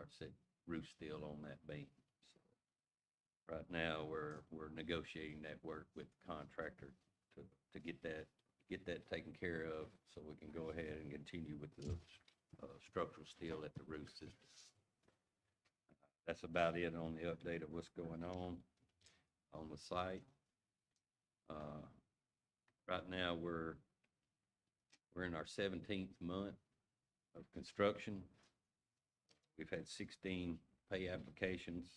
starts that roof steel on that beam. So right now, we're negotiating that work with the contractor to get that taken care of, so we can go ahead and continue with the structural steel at the roof system. That's about it on the update of what's going on the site. Right now, we're in our 17th month of construction. We've had 16 pay applications.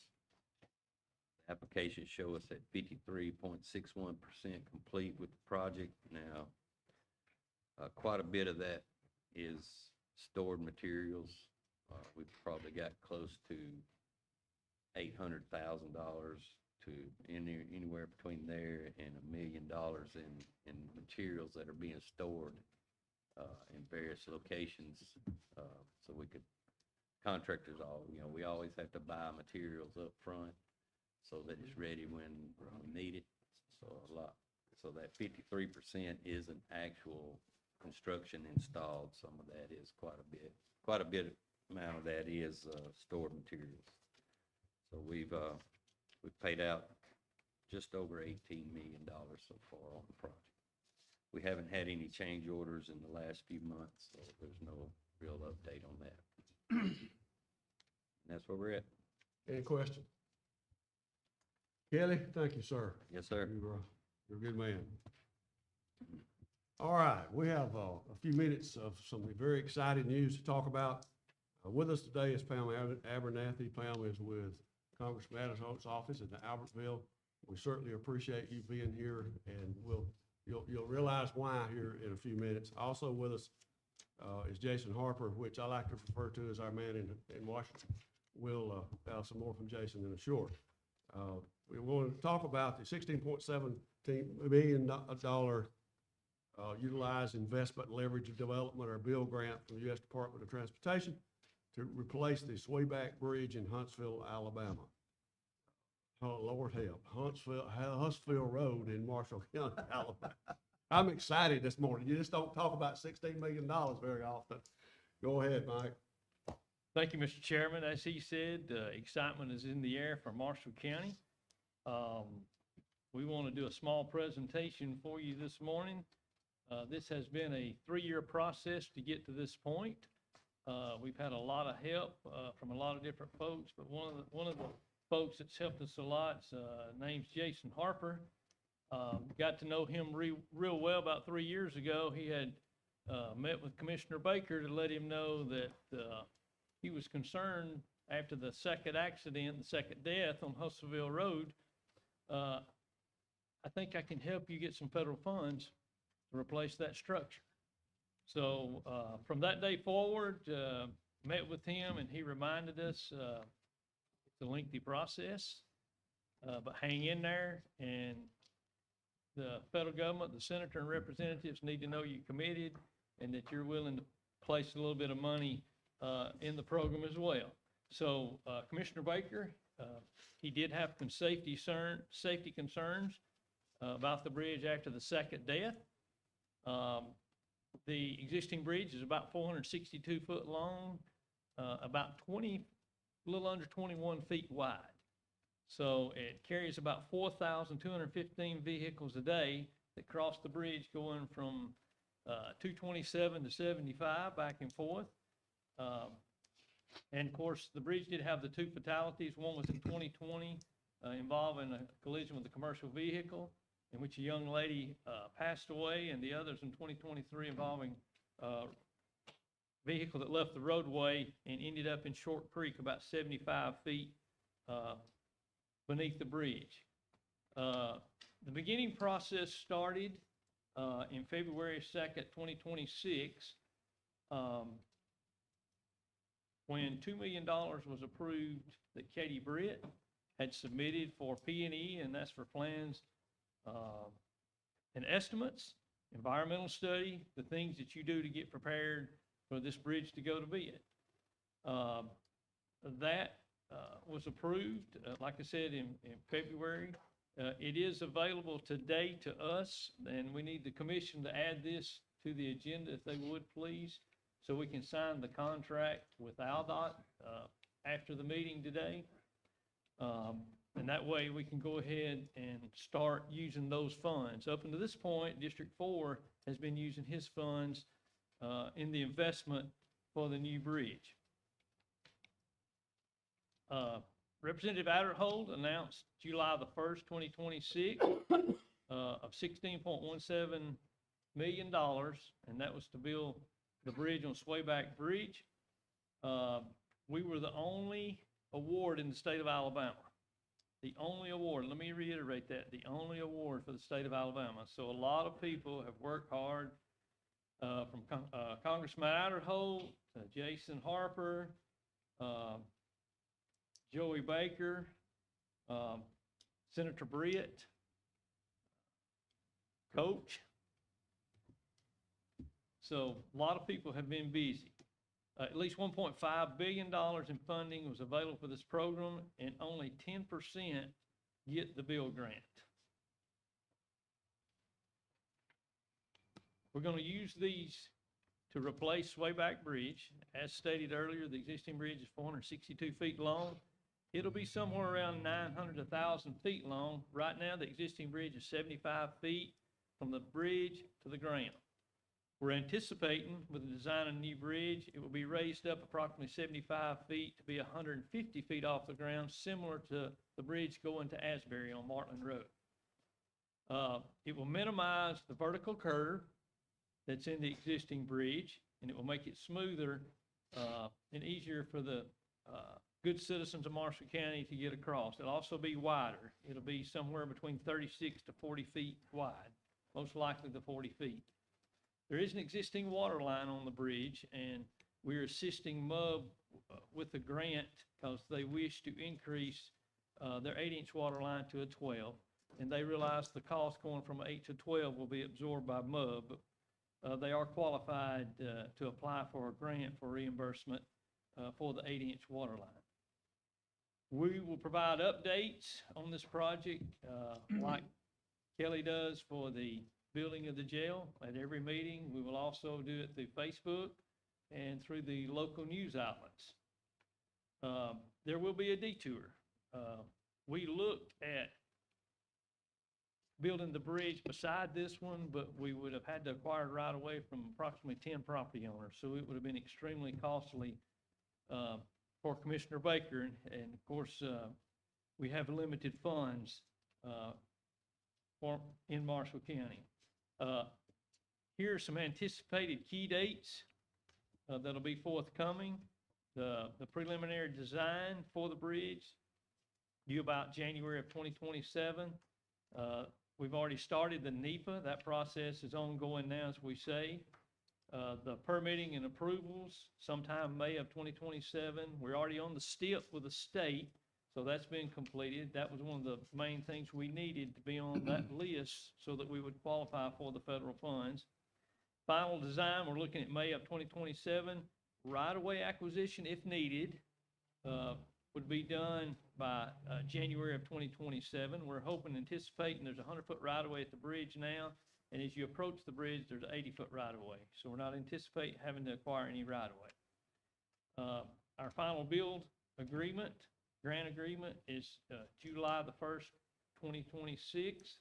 The applications show us at 53.61% complete with the project. Now, quite a bit of that is stored materials. We've probably got close to $800,000 to anywhere between there and $1 million in materials that are being stored in various locations. So we could, contractors we always have to buy materials up front so that it's ready when we need it. So that 53% isn't actual construction installed. Some of that is quite a bit amount of that is stored materials. So we've paid out just over $18 million so far on the project. We haven't had any change orders in the last few months, so there's no real update on that. And that's where we're at. Any questions? Kelly, thank you, sir. Yes, sir. You're a good man. All right, we have a few minutes of some very exciting news to talk about. With us today is Pam Abernathy. Pam is with Congressman Adams' office in Albertville. We certainly appreciate you being here, and you'll realize why here in a few minutes. Also with us is Jason Harper, which I like to refer to as our man in Washington. We'll have some more from Jason in a short. We want to talk about the $16.17 billion utilized investment leverage and development or bill grant from the U.S. Department of Transportation to replace the Swayback Bridge in Huntsville, Alabama. Oh, Lord help, Huntsville Road in Marshall County, Alabama. I'm excited this morning. You just don't talk about $16 million very often. Go ahead, Mike. Thank you, Mr. Chairman. As he said, excitement is in the air for Marshall County. We want to do a small presentation for you this morning. This has been a 3-year process to get to this point. We've had a lot of help from a lot of different folks, but one of the folks that's helped us a lot, name's Jason Harper. Got to know him real well about 3 years ago. He had met with Commissioner Baker to let him know that he was concerned after the second accident, the second death on Huntsville Road. I think I can help you get some federal funds to replace that structure. So from that day forward, met with him, and he reminded us it's a lengthy process, but hang in there, and the federal government, the senator and representatives need to know you're committed and that you're willing to place a little bit of money in the program as well. So Commissioner Baker, he did have some safety concerns about the bridge after the second death. The existing bridge is about 462 foot long, about a little under 21 feet wide. So it carries about 4,215 vehicles a day that cross the bridge going from 227 to 75 back and forth. And of course, the bridge did have the 2 fatalities. One was in 2020 involving a collision with a commercial vehicle in which a young lady passed away, and the others in 2023 involving a vehicle that left the roadway and ended up in Short Creek about 75 feet beneath the bridge. The beginning process started in February 2nd, 2026, when $2 million was approved that Katie Britt had submitted for P&E, and that's for plans and estimates, environmental study, the things that you do to get prepared for this bridge to go to bid. That was approved, like I said, in February. It is available today to us, and we need the commission to add this to the agenda if they would, please, so we can sign the contract with ALDOT. after the meeting today. And that way we can go ahead and start using those funds. Up until this point, District 4 has been using his funds in the investment for the new bridge. Representative Adderhold announced July the 1st, 2026, of $16.17 million, and that was to build the bridge on Swayback Bridge. We were the only award in the state of Alabama. The only award, let me reiterate that, the only award for the state of Alabama. So a lot of people have worked hard, from Congressman Adderhold, Jason Harper, Joey Baker, Senator Britt, Coach. So a lot of people have been busy. At least $1.5 billion in funding was available for this program, and only 10% get the bill grant. We're going to use these to replace Swayback Bridge. As stated earlier, the existing bridge is 462 feet long. It'll be somewhere around 900 to 1,000 feet long. Right now, the existing bridge is 75 feet from the bridge to the ground. We're anticipating with the design of the new bridge, it will be raised up approximately 75 feet to be 150 feet off the ground, similar to the bridge going to Asbury on Martland Road. It will minimize the vertical curve that's in the existing bridge, and it will make it smoother and easier for the good citizens of Marshall County to get across. It'll also be wider. It'll be somewhere between 36 to 40 feet wide, most likely the 40 feet. There is an existing water line on the bridge, and we're assisting MUB with a grant because they wish to increase their 8-inch water line to a 12, and they realize the cost going from 8 to 12 will be absorbed by MUB. They are qualified to apply for a grant for reimbursement for the 8-inch water line. We will provide updates on this project like Kelly does for the building of the jail at every meeting. We will also do it through Facebook and through the local news outlets. There will be a detour. We looked at building the bridge beside this one, but we would have had to acquire right away from approximately 10 property owners. So it would have been extremely costly for Commissioner Baker. And of course, we have limited funds in Marshall County. Here are some anticipated key dates that'll be forthcoming. The preliminary design for the bridge due about January of 2027. We've already started the NEPA. That process is ongoing now, as we say. The permitting and approvals sometime May of 2027. We're already on the STIP with the state, so that's been completed. That was one of the main things we needed to be on that list so that we would qualify for the federal funds. Final design, we're looking at May of 2027. Right-of-way acquisition, if needed, would be done by January of 2027. We're hoping, anticipating there's a 100-foot right-of-way at the bridge now, and as you approach the bridge, there's an 80-foot right-of-way. So we're not anticipating having to acquire any right-of-way. Our final build agreement, grant agreement, is July the 1st, 2026,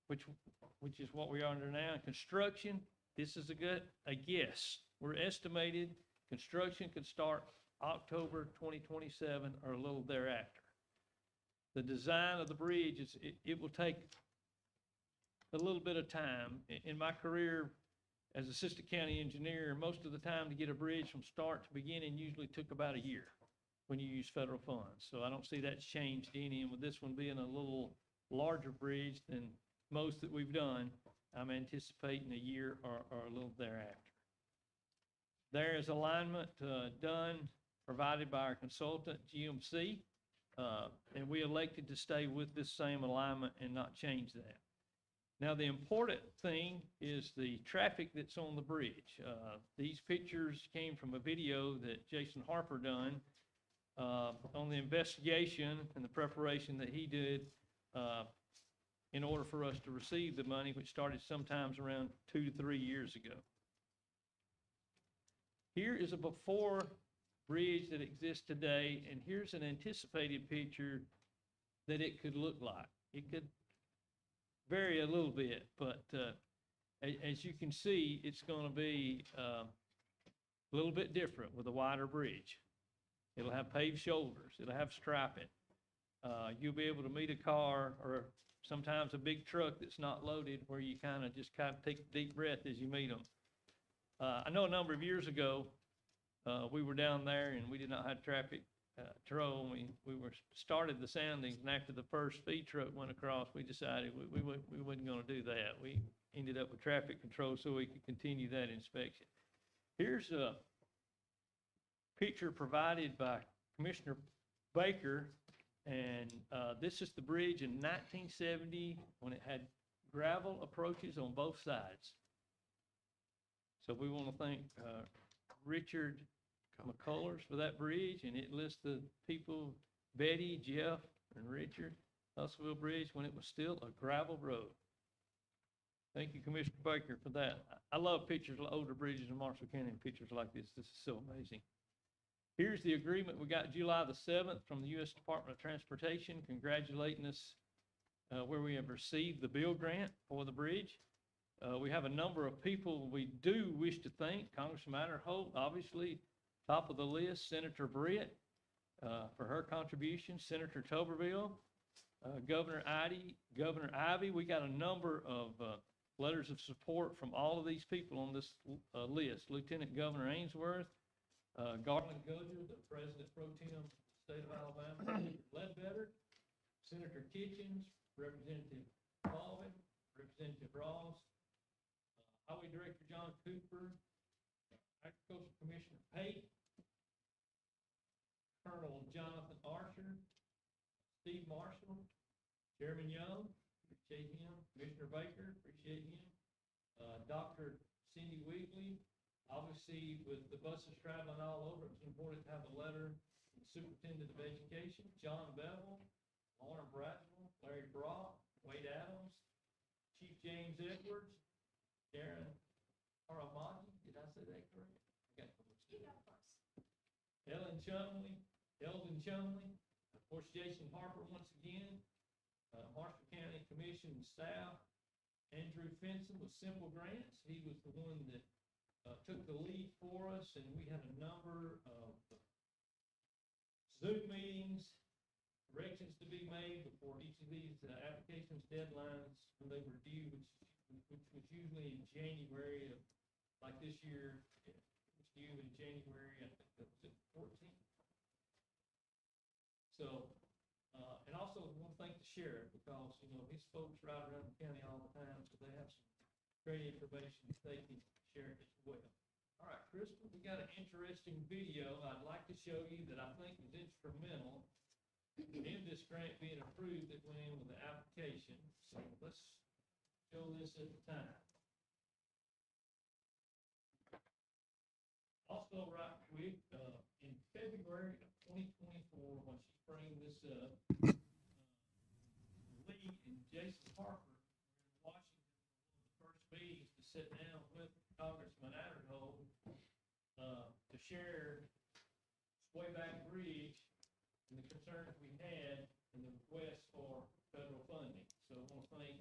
which is what we are under now. Construction, this is a guess. We're estimated construction could start October 2027 or a little thereafter. The design of the bridge it will take a little bit of time. In my career as assistant county engineer, most of the time to get a bridge from start to beginning usually took about a year when you use federal funds. So I don't see that's changed any, and with this one being a little larger bridge than most that we've done, I'm anticipating a year or a little thereafter. There is alignment done, provided by our consultant, GMC, and we elected to stay with this same alignment and not change that. Now, the important thing is the traffic that's on the bridge. These pictures came from a video that Jason Harper done on the investigation and the preparation that he did in order for us to receive the money, which started sometimes around 2 to 3 years ago. Here is a before bridge that exists today, and here's an anticipated picture that it could look like. It could vary a little bit, but as you can see, it's going to be a little bit different with a wider bridge. It'll have paved shoulders. It'll have striping. You'll be able to meet a car or sometimes a big truck that's not loaded, where you kind of take a deep breath as you meet them. I know a number of years ago, we were down there and we did not have traffic control. We started the soundings, and after the first speed truck went across, we decided we wasn't going to do that. We ended up with traffic control so we could continue that inspection. Here's a picture provided by Commissioner Baker, and this is the bridge in 1970 when it had gravel approaches on both sides. So we want to thank Richard McCullers for that bridge, and it lists the people, Betty, Jeff, and Richard, Hussville Bridge, when it was still a gravel road. Thank you, Commissioner Baker, for that. I love pictures of older bridges in Marshall County and pictures like this. This is so amazing. Here's the agreement we got July the 7th from the U.S. Department of Transportation, congratulating us where we have received the bill grant for the bridge. We have a number of people we do wish to thank. Congressman Holt, obviously, top of the list. Senator Britt for her contribution. Senator Tuberville, Governor Ivey. We got a number of letters of support from all of these people on this list. Lieutenant Governor Ainsworth, Garland Goodger, the President Pro Tem of the state of Alabama, Ledbetter, Senator Kitchens, Representative Colvin, Representative Ross, Highway Director John Cooper, Agricultural Commissioner Pate, Colonel Jonathan Archer, Steve Marshall, Chairman Young, appreciate him, Commissioner Baker, appreciate him, Dr. Cindy Weegley. Obviously, with the buses traveling all over, it's important to have a letter from the Superintendent of Education, John Bevel, Lauren Bradwell, Larry Brock, Wade Adams, Chief James Edwards, Darren Aramaji, did I say that correct? Okay. Eldon Chumley, of course, Jason Harper once again, Marshall County Commission staff, Andrew Fenson with Simple Grants. He was the one that took the lead for us, and we had a number of Zoom meetings, corrections to be made before each of these applications deadlines when they were due, which was usually in January of, like this year, it was due in January, I think that was the 14th. So, and also we want to thank the sheriff, because, you know, his folks ride around the county all the time, so they have some great information that they can share as well. All right, Crystal, we got an interesting video I'd like to show you that I think is instrumental in this grant being approved that went in with the application. So let's show this at the time. Also, right quick, in February of 2024, when she framed this up, Lee and Jason Harper were in Washington for one of the first meetings to sit down with Congressman Adderhold to share Swayback Bridge and the concerns we had and the request for federal funding. So I want to thank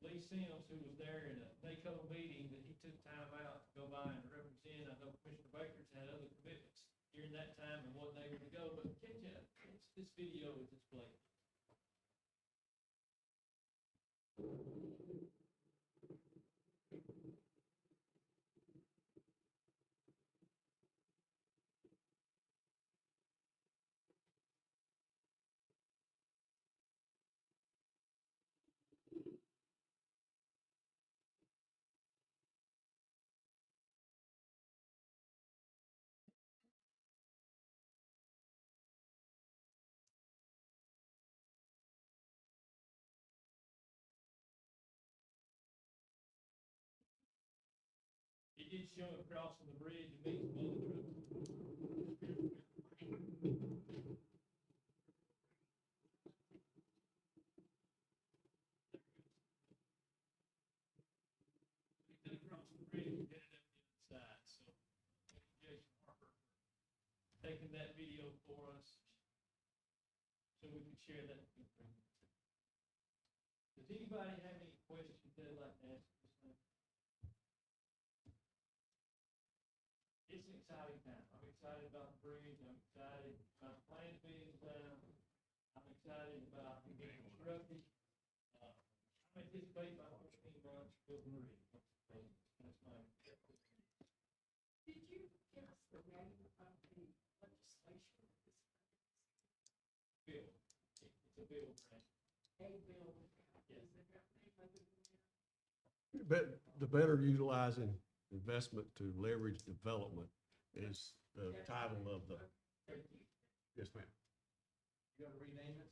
Lee Sims, who was there in a NACO meeting that he took time out to go by and represent. I know Commissioner Baker's had other commitments during that time and wasn't able to go, but catch up. This video is displayed. It did show him crossing the bridge and meeting some other troops. He did cross the bridge and headed up the other side. So, thank you, Jason Harper, for making that video for us so we can share that. Does anybody have any questions they'd like to ask this thing? It's an exciting time. I'm excited about the bridge. I'm excited about the plans being done. I'm excited about it being constructed. I'm anticipating about 14 months to build the bridge. That's my. Did you give us the name of the legislation? Bill. It's a bill grant. A bill, Yes. is it got name of it in there? But the better utilizing investment to leverage development is the title of the, yes, ma'am. You gotta rename it?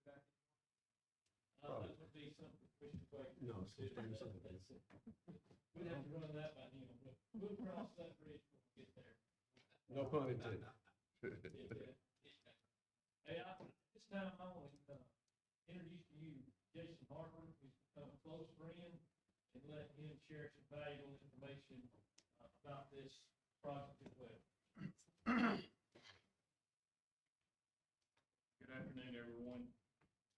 That Probably. would be something we should wait. No, it's supposed to be something. We'd have to run that by him, but we'll cross that bridge when we get there. No pun intended. Hey, this time I want to introduce to you Jason Harper, who's become a close friend, and let him share some valuable information about this project as well. Good afternoon, everyone.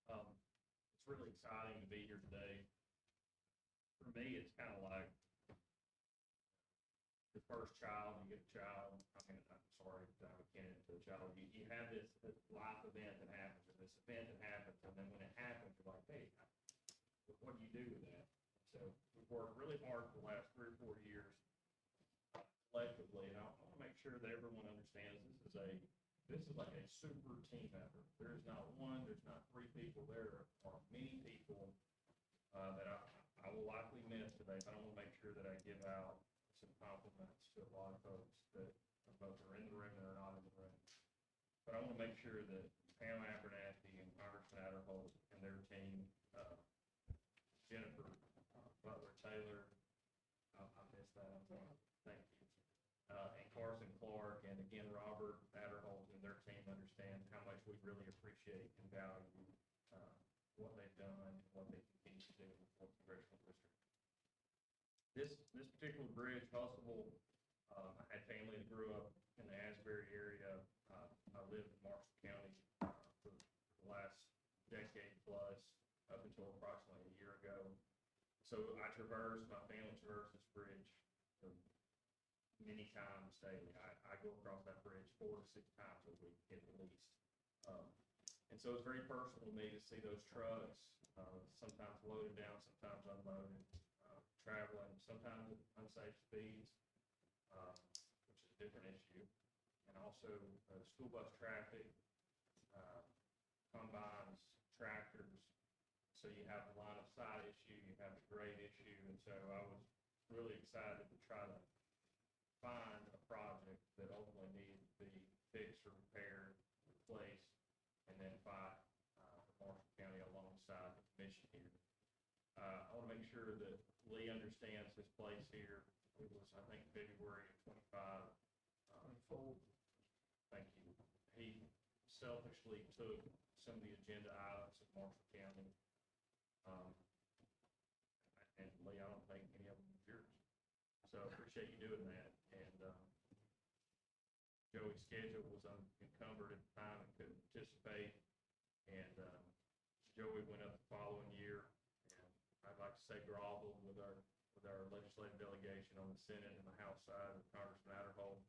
It's really exciting to be here today. For me, it's kind of like the first child, you get a child, I mean, I'm sorry, I'm a candidate to a child, you have this life event that happens, or this event that happens, and then when it happens, you're like, hey, what do you do with that? So we've worked really hard for the last 3 or 4 years collectively, and I want to make sure that everyone understands this is like a super team effort. There's not one, there's not 3 people, there are many people that I will likely miss today, but I want to make sure that I give out some compliments to a lot of folks that both are in the room and are not in the room. But I want to make sure that Pam Abernathy and Congressman Adderholt and their team, Jennifer Butler Taylor, I missed that, I'm sorry, thank you. And Carson Clark, and again, Robert Adderholt and their team understand how much we really appreciate and value what they've done and what they continue to do in the 4th Congressional District. This particular bridge, Hustleville, I had family that grew up in the Asbury area. I lived in Marshall County for the last decade plus, up until approximately a year ago. So my family traverses this bridge many times daily. I go across that bridge 4 to 6 times a week at least. And so it's very personal to me to see those trucks, sometimes loaded down, sometimes unloaded, traveling, sometimes at unsafe speeds, which is a different issue. And also school bus traffic, combines, tractors. So you have the line of sight issue, you have the grade issue. And so I was really excited to try to find a project that ultimately needed to be fixed or repaired, replaced, and then fight Marshall County alongside the commission here. I want to make sure that Lee understands his place here. It was, I think, February of 25. Thank you. He selfishly took some of the agenda items of Marshall County. And Lee, I don't think any of them are yours. So I appreciate you doing that. And Joey's schedule was encumbered at the time and couldn't participate. And Joey went up the following year. And I'd like to say grovel with our legislative delegation on the Senate and the House side of Congressman Adderholt,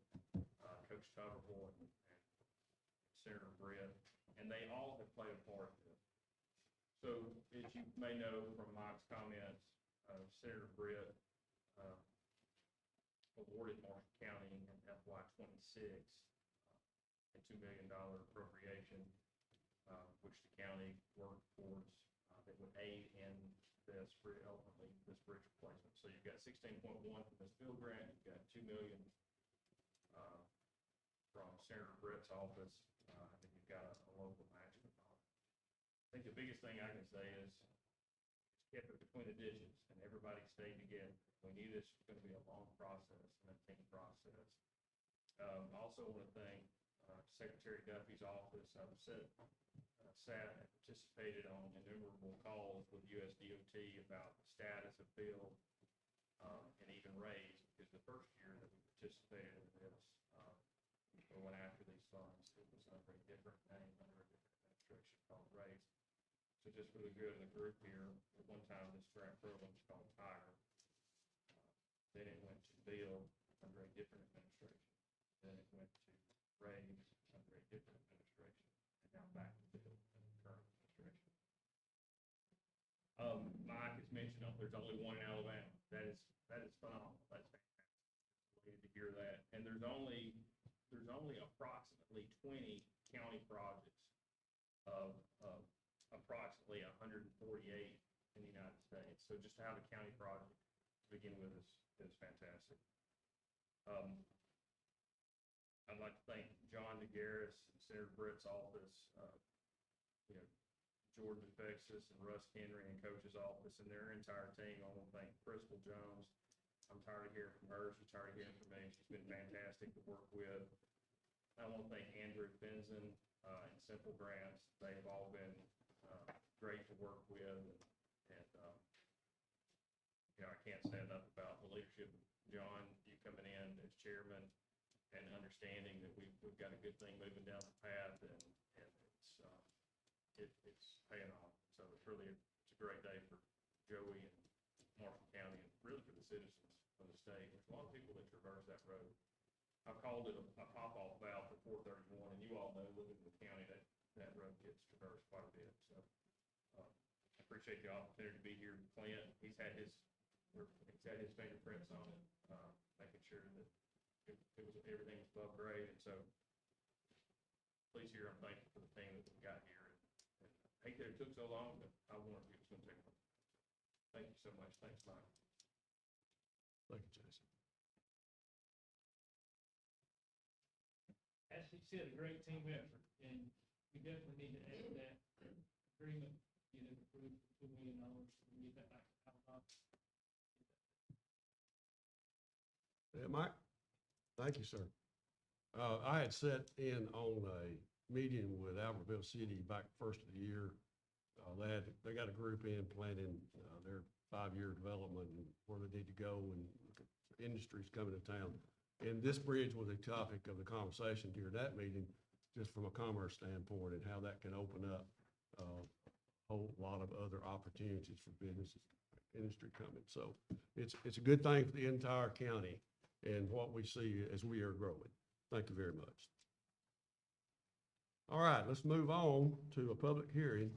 Coach Tuberville, and Senator Britt. And they all have played a part in this. So as you may know from Mike's comments, Senator Britt awarded Marshall County in FY26 a $2 million appropriation, which the county worked towards that would aid in this ultimately this bridge replacement. So you've got 16.1 from this field grant, you've got $2 million from Senator Britt's office, and then you've got a local match component. I think the biggest thing I can say is kept it between the ditches and everybody stayed together. We knew this was going to be a long process and a team process. I also want to thank Secretary Duffy's office. I've sat and participated on innumerable calls with USDOT about the status of field and even raised, because the first year that we participated in this, we went after the funds. It was under a different name, under a different administration called RAISE. So just for the good of the group here, at one time, this grant program was called Tiger. Then it went to Bill under a different administration. Then it went to RAISE under a different administration, and now back to Bill in the current administration. Mike has mentioned, there's only one in Alabama. That is phenomenal. That's fantastic. Delighted to hear that. And there's only approximately 20 county projects of approximately 148 in the United States. So just to have a county project to begin with is fantastic. I'd like to thank John DeGarris and Senator Britt's office, Jordan DeFexis and Russ Henry and Coach's office and their entire team. I want to thank Crystal Jones. I'm tired of hearing from her. She's tired of hearing from me. She's been fantastic to work with. I want to thank Andrew Benson and Simple Grants. They've all been great to work with. And I can't say enough about the leadership of John, you coming in as chairman and understanding that we've got a good thing moving down the path, and it's paying off. So it's a great day for Joey and Marshall County, and really for the citizens of the state. There's a lot of people that traverse that road. I've called it a pop-off valve for 431, and you all know, living in the county, that road gets traversed quite a bit. So I appreciate the opportunity to be here with Clint. He's had his fingerprints on it, making sure that everything was above grade. And so please hear, I'm thankful for the team that we got here. And I hate that it took so long, but I wanted it was going to take long. Thank you so much. Thanks, Mike. Thank you, Jason. As he said, a great team effort, and we definitely need to add that agreement, get it approved for $2 million, and get that back to Alabama. Yeah, Mike? Thank you, sir. I had sat in on a meeting with Albertville City back first of the year. They got a group in planning their 5-year development and where they need to go, and industries coming to town. And this bridge was a topic of the conversation during that meeting, just from a commerce standpoint and how that can open up a whole lot of other opportunities for businesses, industry coming. So it's a good thing for the entire county and what we see as we are growing. Thank you very much. All right, let's move on to a public hearing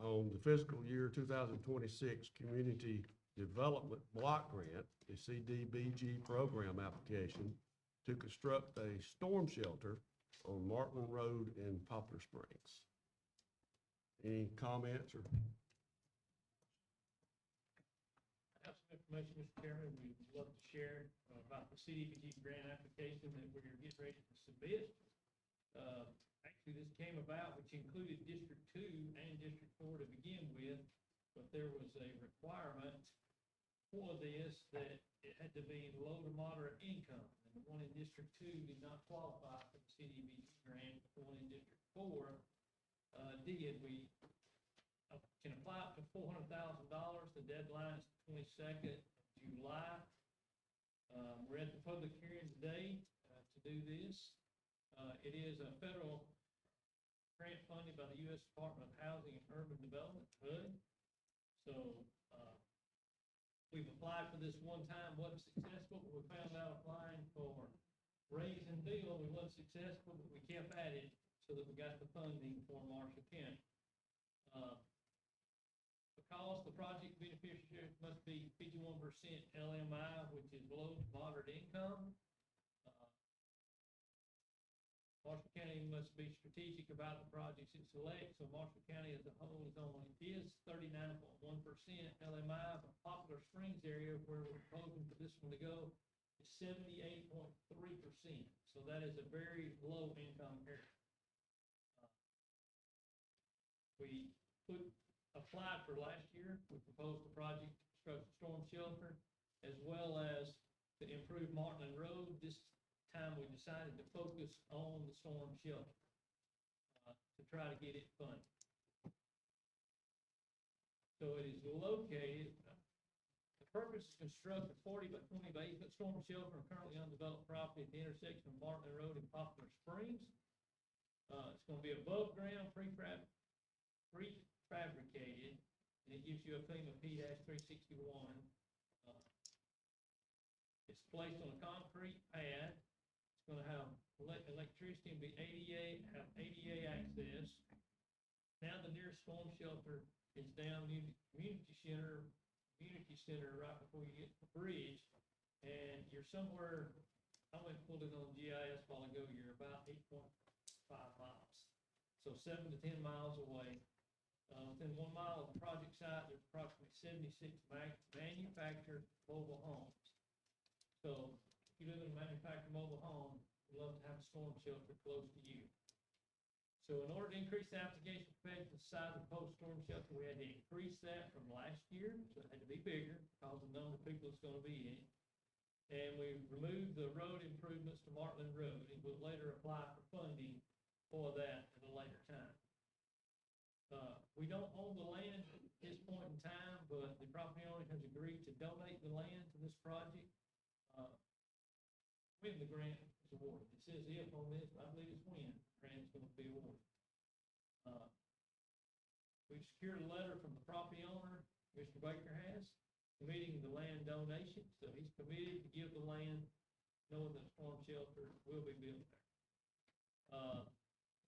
on the fiscal year 2026 Community Development Block Grant, the CDBG program application to construct a storm shelter on Martin Road in Poplar Springs. Any comments or? I have some information, Mr. Chairman, we'd love to share about the CDBG grant application that we're getting ready to submit. Actually, this came about, which included District 2 and District 4 to begin with, but there was a requirement for this that it had to be low to moderate income. And the one in District 2 did not qualify for the CDBG grant, but the one in District 4 did. We can apply up to $400,000. The deadline is the 22nd of July. We're at the public hearing today to do this. It is a federal grant funded by the U.S. Department of Housing and Urban Development, HUD. So we've applied for this one time, wasn't successful, but we found out applying for Raise and Bill, we wasn't successful, but we kept at it so that we got the funding for Marshall County. Because the project beneficiary must be 51% LMI, which is low to moderate income. Marshall County must be strategic about the projects it selects, so Marshall County as a whole is 39.1% LMI, but Poplar Springs area, where we're proposing for this one to go, is 78.3%. So that is a very low income area. We applied for last year. We proposed a project to construct a storm shelter, as well as to improve Martin Road. This time we decided to focus on the storm shelter to try to get it funded. So it is located, the purpose is to construct a 40 by 20 by 8 foot storm shelter on currently undeveloped property at the intersection of Martin Road and Poplar Springs. It's gonna be above ground, prefabricated, and it gives you a FEMA P-361. It's placed on a concrete pad. It's gonna have electricity and be have ADA access. Now the nearest storm shelter is down near the community center right before you get to the bridge. And you're somewhere, I went and pulled it on GIS a while ago, you're about 8.5 miles. So 7 to 10 miles away. Within 1 mile of the project site, there's approximately 76 manufactured mobile homes. So if you live in a manufactured mobile home, we'd love to have a storm shelter close to you. So in order to increase the application compared to the size of the proposed storm shelter, we had to increase that from last year, so it had to be bigger because of the number of people it's gonna be in. And we removed the road improvements to Martland Road, and we'll later apply for funding for that at a later time. We don't own the land at this point in time, but the property owner has agreed to donate the land to this project. When the grant is awarded. It says if on this, but I believe it's when the grant is gonna be awarded. We've secured a letter from the property owner, Mr. Baker has, committing the land donation, so he's committed to give the land, knowing that storm shelter will be built there.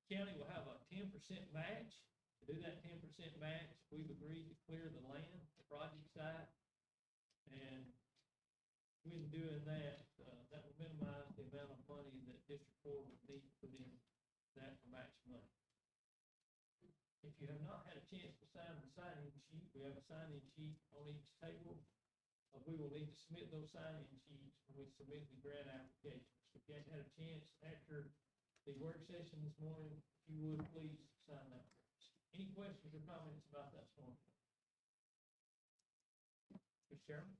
County will have a 10% match. To do that 10% match, we've agreed to clear the land, the project site, and when doing that, that will minimize the amount of money that District 4 would need to put in that for match money. If you have not had a chance to sign the sign-in sheet, we have a sign-in sheet on each table. We will need to submit those sign-in sheets when we submit the grant application. So if you haven't had a chance after the work session this morning, if you would, please sign that. Any questions or comments about that storm? Mr. Chairman?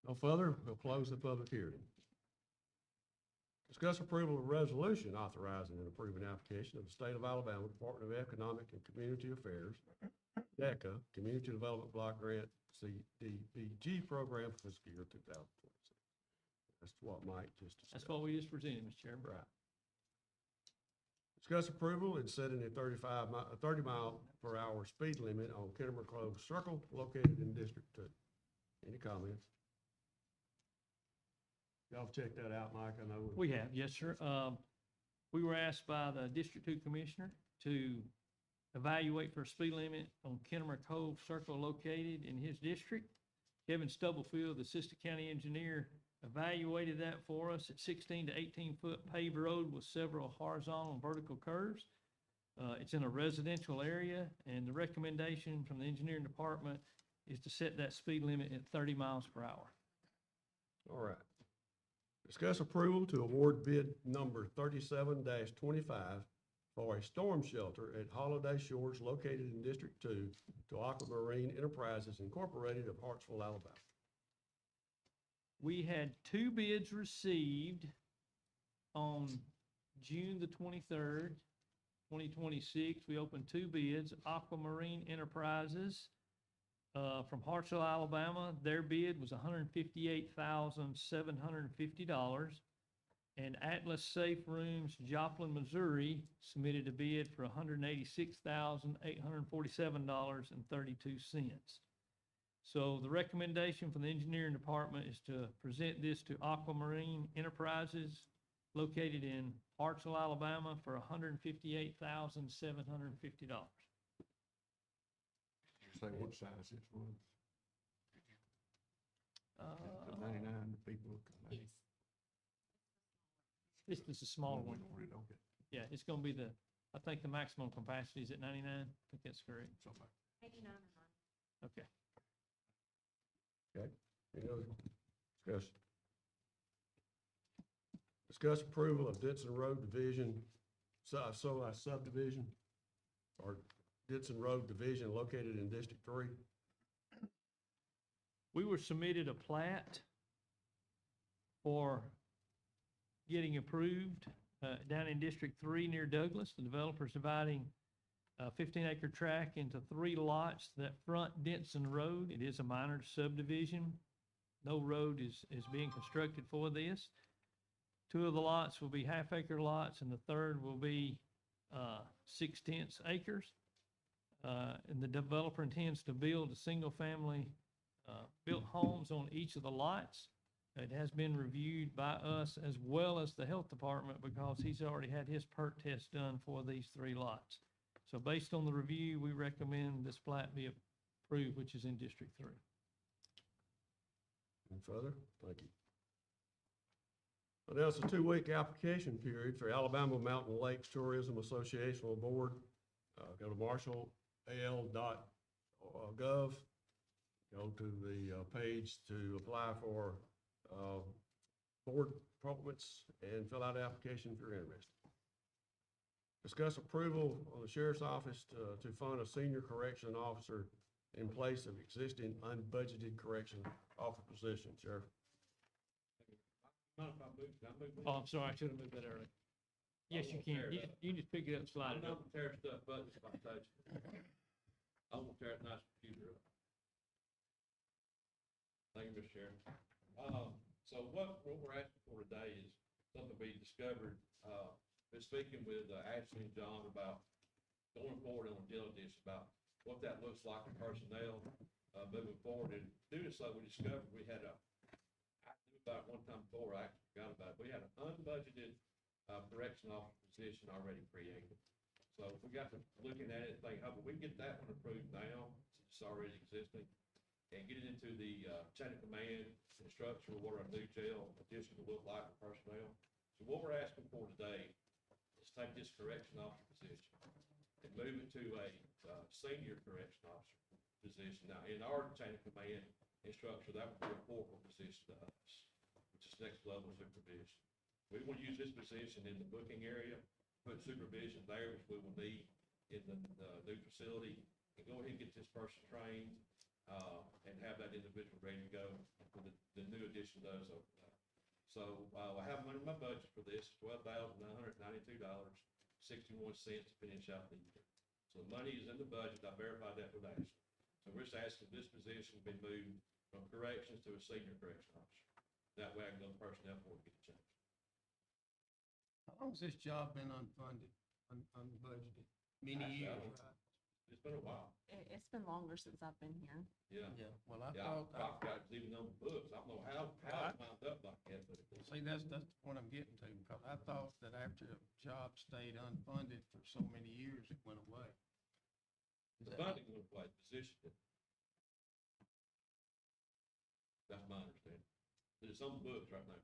No further, we'll close the public hearing. Discuss approval of resolution authorizing and approving application of the State of Alabama Department of Economic and Community Affairs, DECA, Community Development Block Grant, CDBG program for fiscal year 2026. That's what Mike just discussed. That's what we just presented, Mr. Chairman. Right. Discuss approval and setting a 30 mile per hour speed limit on Kennemer Clove Circle located in District 2. Any comments? Y'all have checked that out, Mike, I know. We have, yes, sir. We were asked by the District 2 Commissioner to evaluate for a speed limit on Kennemer Cove Circle located in his district. Kevin Stubblefield, the Assistant County Engineer, evaluated that for us at 16 to 18 foot paved road with several horizontal and vertical curves. It's in a residential area, and the recommendation from the engineering department is to set that speed limit at 30 miles per hour. All right. Discuss approval to award bid number 37-25 for a storm shelter at Holiday Shores located in District 2 to Aquamarine Enterprises Incorporated of Hartsville, Alabama. We had 2 bids received on June the 23rd, 2026. We opened 2 bids. Aquamarine Enterprises from Hartsville, Alabama. Their bid was $158,750. And Atlas Safe Rooms, Joplin, Missouri, submitted a bid for $186,847.32. So the recommendation from the engineering department is to present this to Aquamarine Enterprises located in Hartsville, Alabama for $158,750. Say what size this was? Uh, 99 people. Yes. This is a smaller one. Okay. Yeah, it's gonna be I think the maximum capacity is at 99. I think that's correct. 89 or 90. Okay. Okay, any other discussion? Discuss approval of Denson Road Division, subdivision, or Denson Road Division located in District 3. We were submitted a plat for getting approved down in District 3 near Douglas. The developer's dividing a 15-acre tract into 3 lots that front Denson Road. It is a minor subdivision. No road is being constructed for this. 2 of the lots will be half-acre lots, and the third will be 6/10 acres. And the developer intends to build a single-family built homes on each of the lots. It has been reviewed by us as well as the health department because he's already had his perk test done for these 3 lots. So based on the review, we recommend this plat be approved, which is in District 3. Any further? Thank you. Now, it's a 2-week application period for Alabama Mountain Lakes Tourism Association Board. Go to marshall.al.gov. Go to the page to apply for board appointments and fill out an application if you're interested. Discuss approval of the sheriff's office to fund a senior correction officer in place of existing unbudgeted correction officer position. Sheriff? Mind if I move? Can I move? Oh, I'm sorry, I should have moved that earlier. Yes, you can. You can just pick it up and slide I'm it up. not gonna tear stuff up just by touching it. I'm gonna tear a nice computer up. Thank you, Mr. Chairman. So what we're asking for today is something we discovered, been speaking with Ashley and John about going forward on diligence about what that looks like in personnel, moving forward. And due to so, we discovered we had I knew about one time before, I actually forgot about it, we had an unbudgeted correction officer position already created. So we got to looking at it and thinking, how about we get that one approved now, since it's already existing, and get it into the chain of command and structure of what our new jail addition will look like for personnel. So what we're asking for today is take this correction officer position and move it to a senior correction officer position. Now, in our chain of command and structure, that would be a corporal position to us, which is next level supervision. We will use this position in the booking area, put supervision there, which we will need in the new facility, and go ahead and get this person trained, and have that individual ready to go for the new addition to those over there. So, I have money in my budget for this, $12,992.61 to finish out the year. So the money is in the budget, I verified that with Ashley. So we're just asking this position to be moved from corrections to a senior correction officer. That way I can go to personnel board and get it changed. How long's this job been unfunded, unbudgeted? Many Gosh, I years, don't- right? It's been a while, It's been longer since I've been here. yeah. Yeah, well, I Yeah, thought, I forgot it's even on the books. I don't know how it wound up like that, but it did. see, that's the point I'm getting to, because I thought that after a job stayed unfunded for so many years, it went away. Is The that- funding went away, the position did. That's my understanding. But it's on the books right now.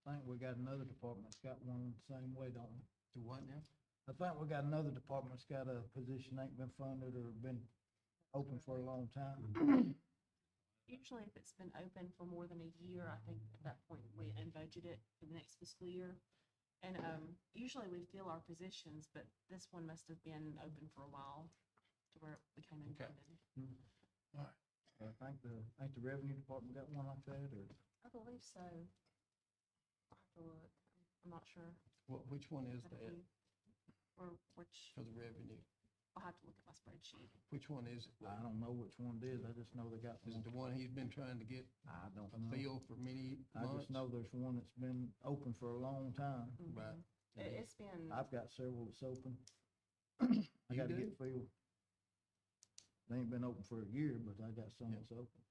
I think we got another department that's got one the same way, don't we? To what now? I think we got another department that's got a position ain't been funded or been open for a long time. Usually if it's been open for more than a year, I think at that point we budget it for the next fiscal year. And, usually we fill our positions, but this one must have been open for a while to where it became Okay. unfunded. I think the revenue department got one like that, or I believe so. I'll have to look. I'm not sure. Which one is Had a that few. Or which, for the revenue? I'll have to look at my spreadsheet. Which one is it? I don't know which one it is. I just know they got Is one. it the one he's been trying to get I don't a know. feel for many I months? just know there's one that's been open for a long time. Right. Mhm. It's been, I've got several that's open. I You gotta do? get filled. They ain't been open for a year, but I got some Yeah. that's open.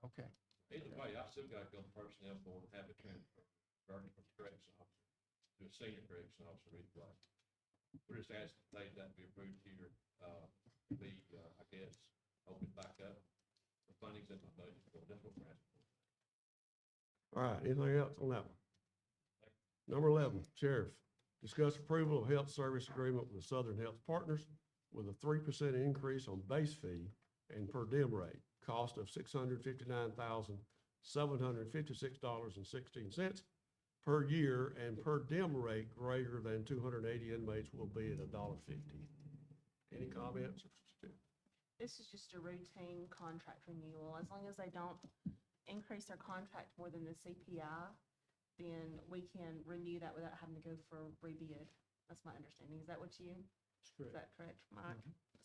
Okay. Either way, I still gotta go to personnel board and have it transferred, from correction officer to a senior correction officer replace. We're just asking today that be approved here, be, I guess, open back up. The funding's in my budget, so that's what we're asking for. All right, anything else on that one? Number 11, Sheriff, discuss approval of health service agreement with Southern Health Partners with a 3% increase on base fee and per diem rate, cost of $659,756.16 per year, and per diem rate greater than 280 inmates will be at $1.50. Any comments? this is just a routine contract renewal. As long as they don't increase their contract more than the CPI, then we can renew that without having to go for rebid. That's my understanding. Is that what you, That's is that correct, Mike?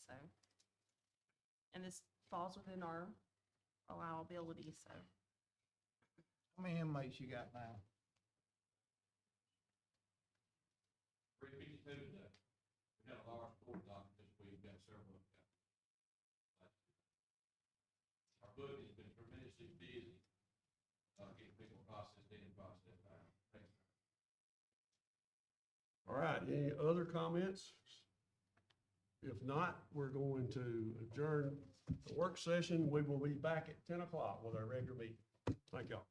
So, and this falls within our allowability, so. How many inmates you got now? 352 today. We had a large court docket this week, got several of them. Our book has been tremendously busy, getting people processed in and processed out. Thanks. All right, any other comments? If not, we're going to adjourn the work session. We will be back at 10 o'clock with our regular meeting. Thank y'all.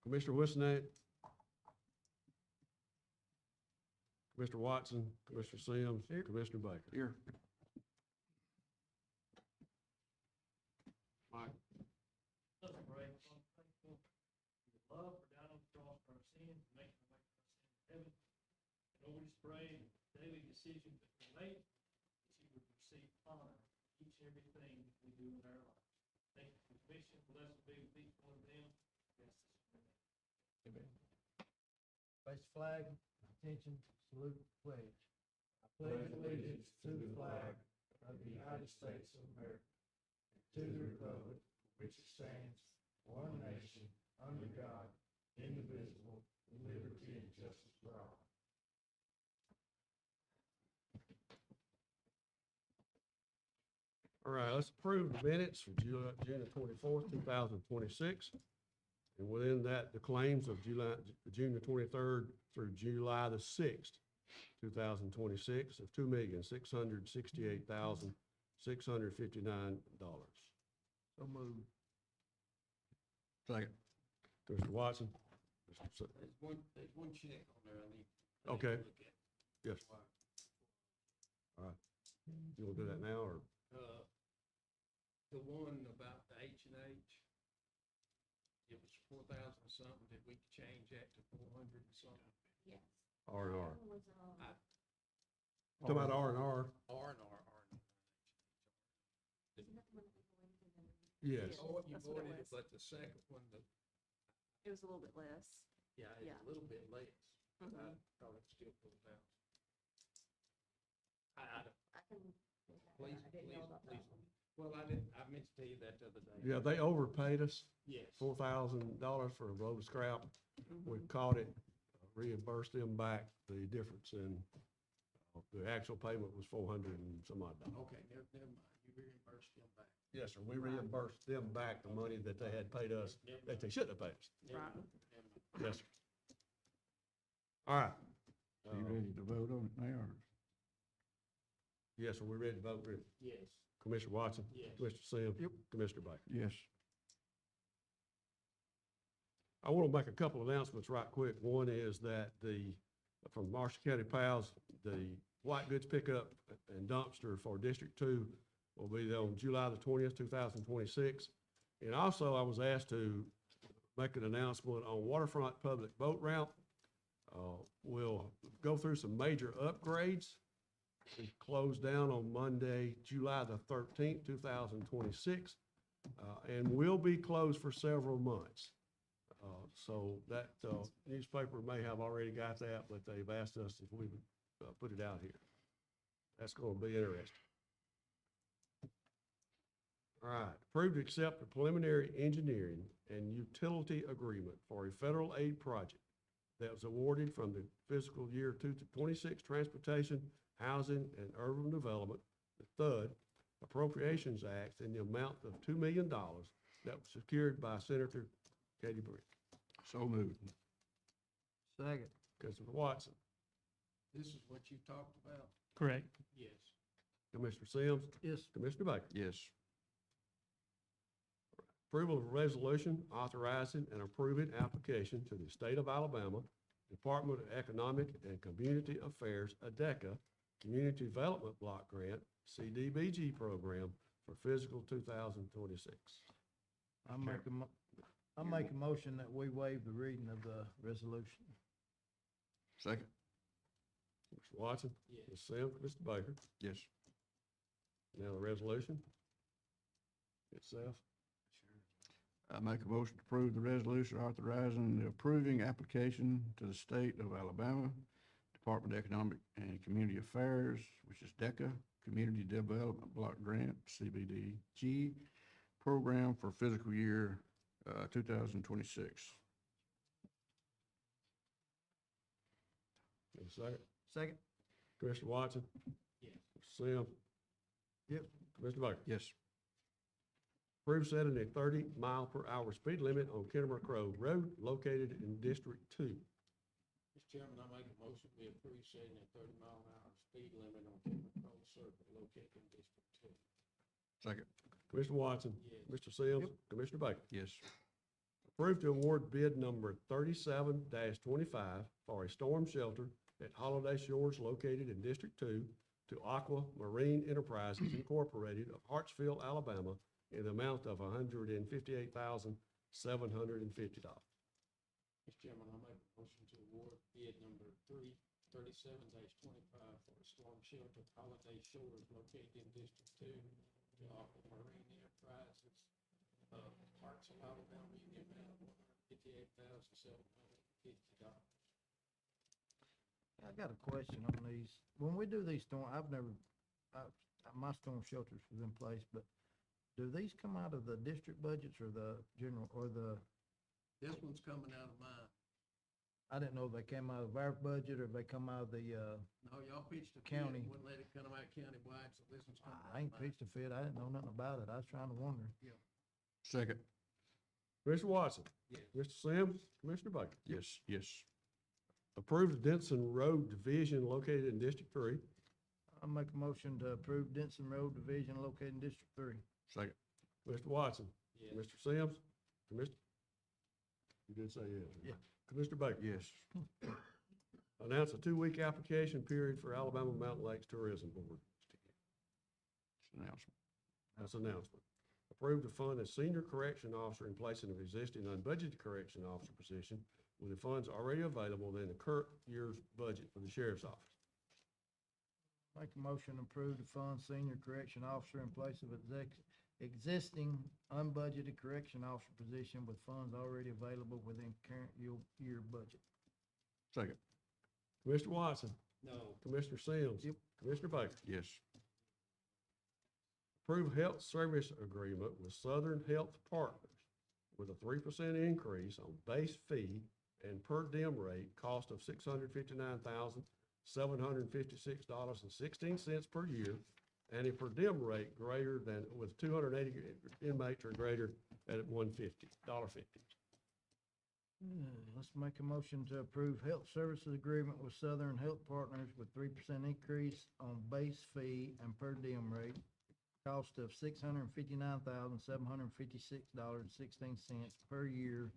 Commissioner Wisenack, Commissioner Watson, Commissioner Sims, Commissioner Baker. Here. Let's pray. Father, thankful for your love, for dying on the cross for our sins, and making a way for us in heaven. And Lord, we just pray in daily decisions that we make, that you would receive honor for each and everything that we do in our lives. Thank you for the mission. Bless and be with each one of them. Yes, amen. Raise the flag, attention, salute, pledge. I pledge allegiance to the flag of the United States of America, and to the republic for which it stands, one nation, under God, indivisible, with liberty and justice for all. All right, let's approve the minutes for June the 24th, 2026. And within that, the claims of June the 23rd through July the 6th, 2026 of $2,668,659. So moved. Second. Mr. Watson? There's one check on there I need. Okay. to look at. Yes. All right. You want to do that now, or? The one about the H and H, it was 4,000 something, did we change that to 400 and something? Yes. R and R. That one was, Talking about R and R? R and R. isn't that the one that we voided and then? Yes. Oh, you That's what it voided it, was. but the second one, It was a little bit less. yeah, it's Yeah. a little bit less. But I Mhm. thought it still 4,000. I don't, I can. please, I didn't know please, about that please. one. Well, I meant to tell you that the other day. Yeah, they overpaid us Yes. $4,000 for a load of scrap. We Mhm. caught it, reimbursed them back the difference in, the actual payment was 400 and some odd dollars. Okay, never mind, you reimbursed them back. Yes, sir, we reimbursed them back the money that they had paid us, that they shouldn't have paid us. Never Right. mind, never mind. Yes, sir. All right. You ready to vote on it now, or? Yes, sir, we ready to vote? Yes, Commissioner Watson? yes. Commissioner Sims? Commissioner Baker? Yes. I want to make a couple of announcements right quick. One is that from Marshall County Pals, the white goods pickup and dumpster for District 2 will be there on July the 20th, 2026. And also, I was asked to make an announcement on Waterfront Public Boat Route. We'll go through some major upgrades. We close down on Monday, July the 13th, 2026, and will be closed for several months. So that newspaper may have already got that, but they've asked us if we would put it out here. That's going to be interesting. All right, approved to accept the preliminary engineering and utility agreement for a federal aid project that was awarded from the fiscal year 2026 Transportation, Housing, and Urban Development, the THUD Appropriations Act, in the amount of $2 million that was secured by Senator Katie Brick. So moved. Second. Commissioner Watson, This is what you talked about? Correct. Yes. Commissioner Sims, Yes. Commissioner Baker. Yes. Approval of a resolution authorizing and approving application to the State of Alabama Department of Economic and Community Affairs, ADECA, Community Development Block Grant, CDBG program for fiscal 2026. I make a motion that we waive the reading of the resolution. Second. Mr. Watson? Yes. Ms. Sims? Mr. Baker? Yes. Now the resolution itself. I make a motion to approve the resolution authorizing the approving application to the State of Alabama Department of Economic and Community Affairs, which is DECA, Community Development Block Grant, CBDG, program for fiscal year 2026. Need a second? Second. Commissioner Watson? Yes. Mr. Sims? Yep. Commissioner Baker? Yes. Approve setting a 30-mile-per-hour speed limit on Kennemer Road located in District 2. Mr. Chairman, I make a motion, we approve setting a 30-mile-an-hour speed limit on Kennemer Road Circle located in District 2. Second. Commissioner Watson? Yes. Mr. Sims? Commissioner Baker? Yes. Approved to award bid number 37-25 for a storm shelter at Holiday Shores located in District 2 to Aqua Marine Enterprises Incorporated of Hartsville, Alabama, in the amount of $158,750. Mr. Chairman, I make a motion to award bid number 37-25 for a storm shelter at Holiday Shores located in District 2 to Aqua Marine Enterprises of Hartsville, Alabama, in the amount of $158,750. I got a question on these. When we do these storm, my storm shelters was in place, but do these come out of the district budgets or the general, or the, This one's coming out of mine. I didn't know if they came out of our budget or if they come out of the, No, y'all pitched a County. bid, wouldn't let it come out countywide, so this one's coming out I ain't of mine. pitched a fit. I didn't know nothing about it. I was trying to wonder. Second. Commissioner Watson? Yes. Mr. Sims? Commissioner Baker? Yes, yes. Approved Denson Road Division located in District 3. I'll make a motion to approve Denson Road Division located in District 3. Second. Mr. Watson? Yes. Mr. Sims? Commissioner? You did say yes. Yeah. Commissioner Baker? Yes. Announce a 2-week application period for Alabama Mountain Lakes Tourism Board. Announcement. That's announcement. Approved to fund a senior correction officer in place of an existing unbudgeted correction officer position with the funds already available in the current year's budget for the sheriff's office. Make a motion to approve the fund senior correction officer in place of existing unbudgeted correction officer position with funds already available within current year budget. Second. Commissioner Watson? No. Commissioner Sims? Yep. Commissioner Baker? Yes. Approve health service agreement with Southern Health Partners with a 3% increase on base fee and per diem rate, cost of $659,756.16 per year, and a per diem rate greater than, with 280 inmates or greater at $150. Let's make a motion to approve health services agreement with Southern Health Partners with 3% increase on base fee and per diem rate, cost of $659,756.16 per year,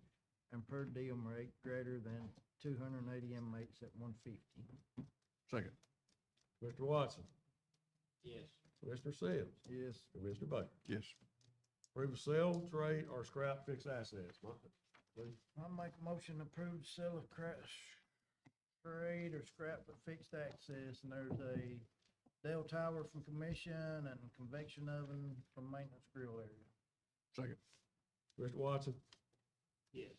and per diem rate greater than 280 inmates at $150. Second. Mr. Watson? Yes. Commissioner Sims? Yes. Commissioner Baker? Yes. Approve sale, trade, or scrap fixed assets. Martha, please. I'll make a motion to approve sale of trade or scrap with fixed access, and there's a Dell tower from commission and convection oven from maintenance grill area. Second. Mr. Watson? Yes.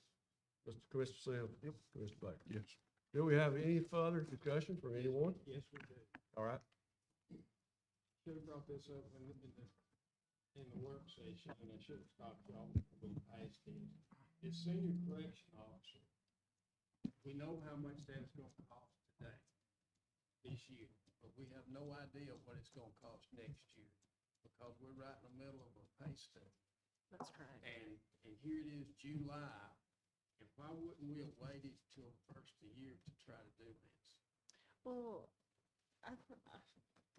Mr. Commissioner Sims? Yep. Commissioner Baker? Yes. Do we have any further discussion from anyone? Yes, we do. All right. Should have brought this up in the work session, and I should have stopped y'all when we passed this. The senior correction officer, we know how much that is gonna cost today, this year, but we have no idea what it's gonna cost next year, because we're right in the middle of a pay study. That's correct. And here it is July, and why wouldn't we have waited till the first of the year to try to do this? Well,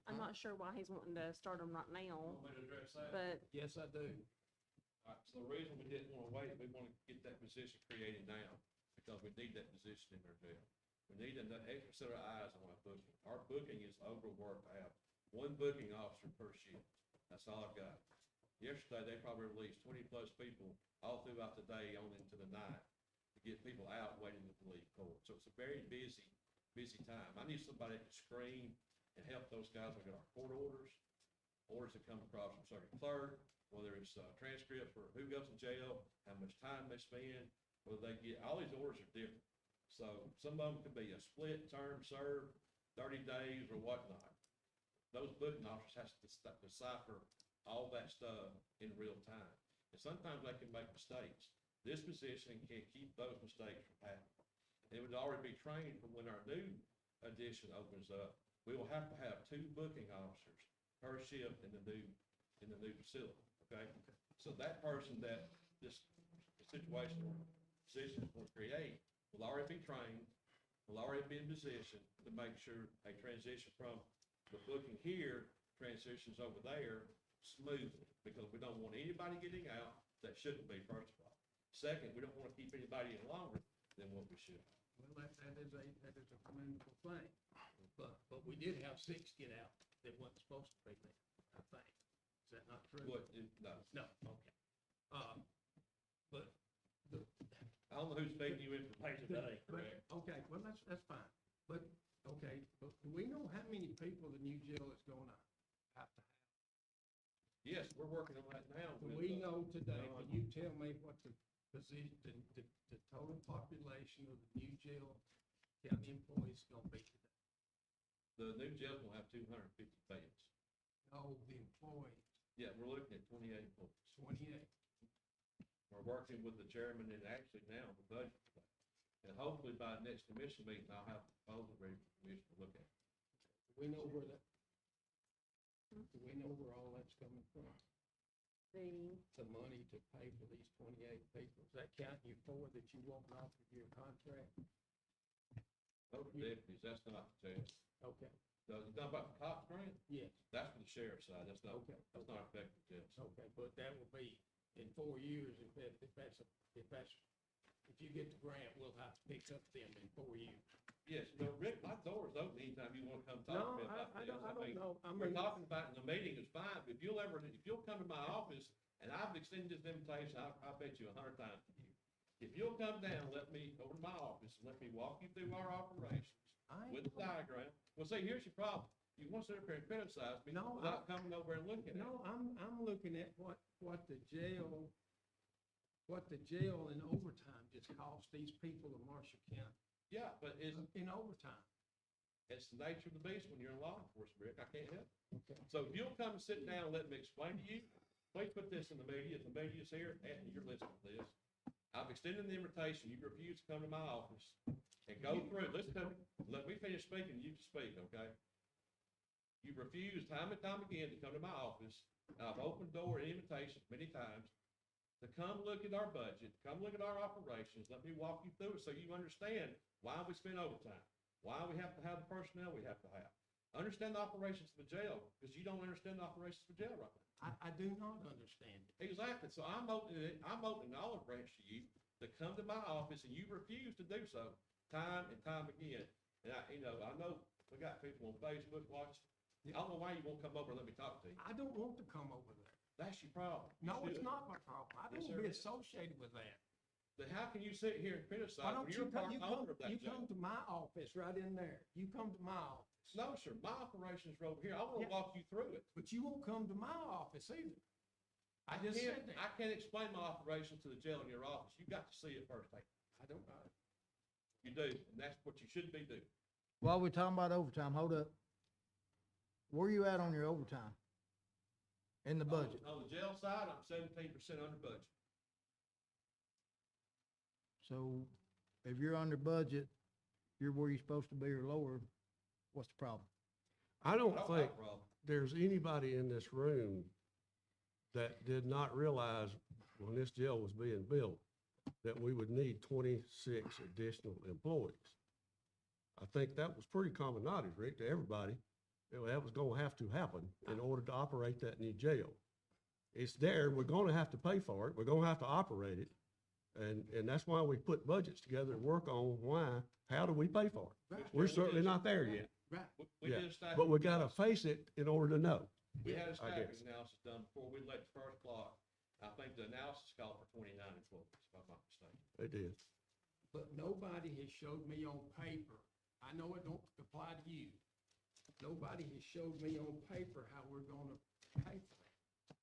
I'm not sure why he's wanting to start them right now, Want me to address that? but Yes, I do. All right, so the reason we didn't want to wait, we want to get that position created now, because we need that position in our jail. We need an extra set of eyes on our booking. Our booking is overworked. I have one booking officer per shift. That's all I've got. Yesterday, they probably released 20-plus people all throughout the day on into the night to get people out waiting to leave court. So it's a very busy time. I need somebody to screen and help those guys look at our court orders that come across from circuit clerk, whether it's transcript for who goes to jail, how much time they spend, whether they get, all these orders are different. So some of them could be a split term served, 30 days or whatnot. Those booking officers has to decipher all that stuff in real time. And sometimes they can make mistakes. This position can keep those mistakes from happening. It would already be trained for when our new edition opens up. We will have to have 2 booking officers per shift in the new facility, okay? So that person that this situation or position is going to create will already be trained, will already be in position to make sure a transition from the booking here transitions over there smoothly, because we don't want anybody getting out that shouldn't be, first of all. Second, we don't wanna keep anybody any longer than what we should. Well, that is a commendable thing, but we did have 6 get out that wasn't supposed to be there, I think. Is that not true? What, no, No, okay. But the, I don't know who's feeding you information, that ain't but, correct. okay, well, that's fine. But, okay, but do we know how many people the new jail is gonna have to have? Yes, we're working on that now. Do with, we know today, John. can you tell me what the position, the total population of the new jail county employees is gonna be today? The new jail's gonna have 250 beds. No, the employees, Yeah, we're looking at 28 employees. 28. We're working with the chairman and actually now the budget. And hopefully by the next commission meeting, I'll have the proposal ready for the commission to look at. Do we know where that, do we know where all that's coming from? The money to pay for these 28 people, is that counting you 4 that you won't offer your contract? Those are deputies, that's not the jail. Okay, You talking about the cops grant? yes, That's for the sheriff's side, that's not, Okay. that's not affecting the jail. okay, but that will be in 4 years, if you get the grant, we'll have to pick up them in 4 years. Yes, no, Rick, my door's open anytime you wanna come talk No, to me about I this. don't know, I We're mean, talking about it in the meeting is fine, but if you'll come to my office, and I've extended this invitation, I bet you 100 times to you. If you'll come down, let me, over to my office, and let me walk you through our operations I ain't with the diagram. Well, see, here's your problem. You want to sit up here and criticize me No, without coming over and looking at it. No, I'm looking at what the jail in overtime just cost these people in Marshall County, Yeah, but in overtime. it's the nature of the beast when you're in law enforcement, Rick. I can't help it. Okay. So if you'll come and sit down and let me explain to you, please put this in the media. If the media's here, and you're listening to this, I've extended the invitation. You refuse to come to my office and go through. Listen to me. Let me finish speaking. You can speak, okay? You refuse time and time again to come to my office. I've opened door and invitations many times to come look at our budget, come look at our operations. Let me walk you through it so you understand why we spend overtime, why we have to have the personnel we have to have. Understand the operations of the jail, because you don't understand the operations of the jail right now. I do not understand it. Exactly. So I'm opening an olive branch to you to come to my office, and you refuse to do so time and time again. And I know we got people on Facebook watching. I don't know why you won't come over and let me talk to you. I don't want to come over there. That's your problem. You No, it's should. not my problem. I don't Yes, want to sir, be it is. associated with that. Then how can you sit here and criticize Why when don't you're you a part come, owner of that you jail? come to my office right in there. You come to my office. No, sir, my operations are over here. I want to Yeah. walk you through it. But you won't come to my office either. I just said that. I can't explain my operations to the jail in your office. You got to see it firsthand. I don't know. You do, and that's what you should be doing. While we're talking about overtime, hold up. Where you at on your overtime? In the budget? On the jail side, I'm 17% under budget. So if you're under budget, you're where you're supposed to be or lower, what's the problem? I don't I don't think have a problem. there's anybody in this room that did not realize when this jail was being built that we would need 26 additional employees. I think that was pretty common knowledge, Rick, to everybody. That was gonna have to happen in order to operate that new jail. It's there, we're gonna have to pay for it, we're gonna have to operate it. And that's why we put budgets together and work on how do we pay for it? Right. We're certainly not there yet, Right. We yeah, did a staffing but we gotta analysis. face it in order to know. We had a I guess. staffing analysis done before we let the first block. I think the analysis called for 29 employees, if I'm not mistaken. They did. But nobody has showed me on paper, I know it don't apply to you. Nobody has showed me on paper how we're gonna pay for that.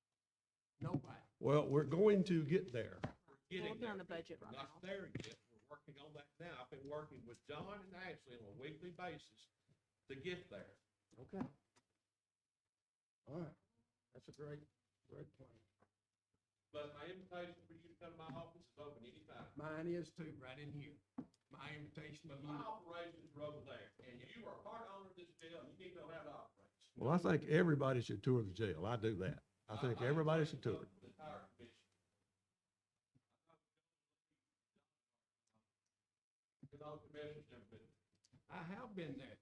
Nobody. Well, we're going to get there. We're getting Working on there. the budget We're right not now. there yet. We're working on that now. I've been working with John and Ashley on a weekly basis to get there. Okay. All right, that's a great plan. But my invitation for you to come to my office is open anytime. Mine is too, right in here. My invitation to But you. my operations are over there, and you are part owner of this jail, you need to know how to operate. Well, I think everybody should tour the jail. I do that. I think everybody should tour it. The entire commission. Because all the commissioners never been. I have been there.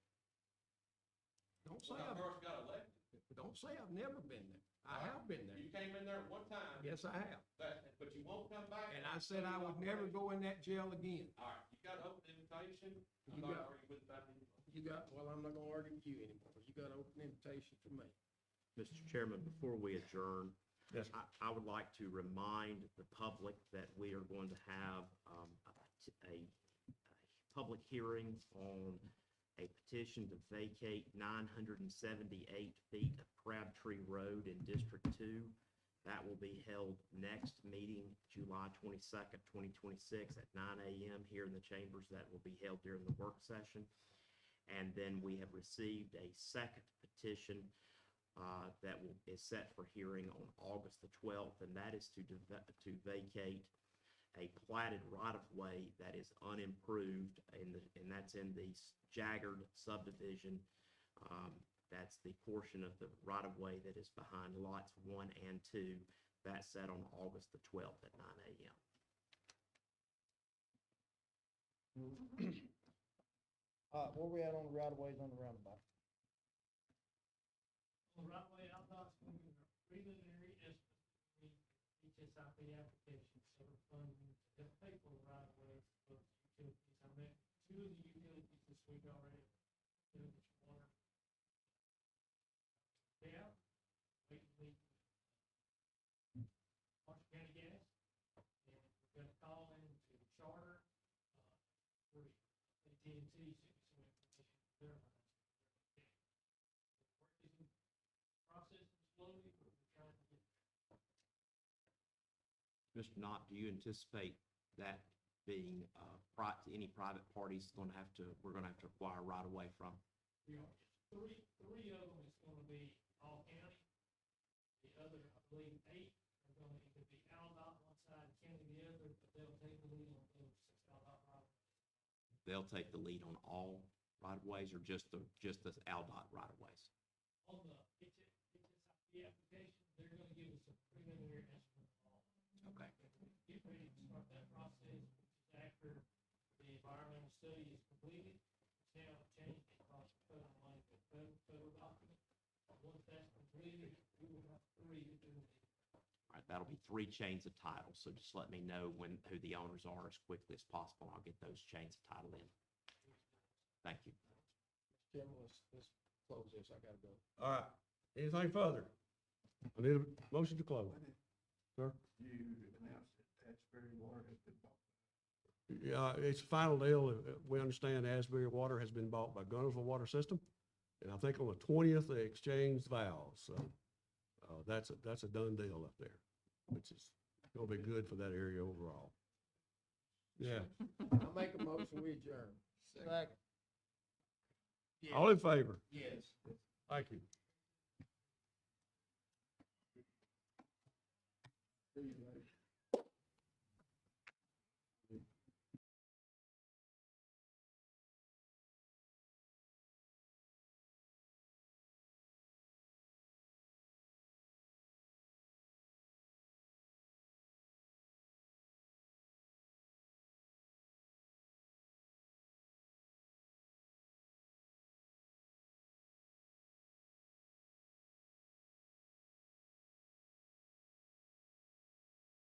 Don't say When I I've, first got elected, don't say I've never been there. I have been there. You came in there one time, Yes, I have. but you won't come back. And I said I would never go in that jail again. All right, you got open invitation. I'm You not got- arguing with that anymore. Well, I'm not gonna argue with you anymore. You got an open invitation for me. Mr. Chairman, before we adjourn, Yes. I would like to remind the public that we are going to have a public hearing on a petition to vacate 978 feet of Crabtree Road in District 2. That will be held next meeting, July 22nd, 2026 at 9 a.m. here in the chambers. That will be held during the work session. And then we have received a second petition that is set for hearing on August the 12th, and that is to vacate a platted right-of-way that is unimproved, and that's in the Jaggard subdivision. That's the portion of the right-of-way that is behind lots 1 and 2. That's set on August the 12th at 9 a.m. Where we at on the right of ways on the roundabout? Well, right away, I thought it's gonna be a preliminary estimate, HSIP application, so we're funding to pay for the right of ways for utilities. I met two of the utilities this week already, doing this water. Yeah, waiting, Washington County Gas, and we're gonna call into Charter, for AT&T, sent me some information, their lines. Work is in process slowly, but we're trying to get. Mr. Knott, do you anticipate that being any private parties going to have to, we're going to have to acquire right-of-way from? We are, three of them is gonna be all county. The other, I believe, 8 are gonna either be Aldott one side, county the other, but they'll take the lead on those since Aldott right. They'll take the lead on all right-of-ways or just the Aldott right-of-ways? On the HSIP application, they're gonna give us a preliminary estimate of all. Okay. Get ready to start that process, which is after the environmental study is completed. It's now changed across federal money, to federal document. Once that's completed, we will have 3 to do it. All right, that'll be 3 chains of title, so just let me know who the owners are as quickly as possible. I'll get those chains of title in. Thank you. Mr. Chairman, let's close this. I gotta go. All right. Anything further? I need a motion to close. Sir? You announced that Asbury Water has been bought. Yeah, it's a final deal. We understand Asbury Water has been bought by Gunnersville Water System. And I think on the 20th, they exchanged vows. So that's a done deal up there, which is going to be good for that area overall. Yeah. I'll make a motion, we adjourn. Second. All in favor? Yes. Thank you.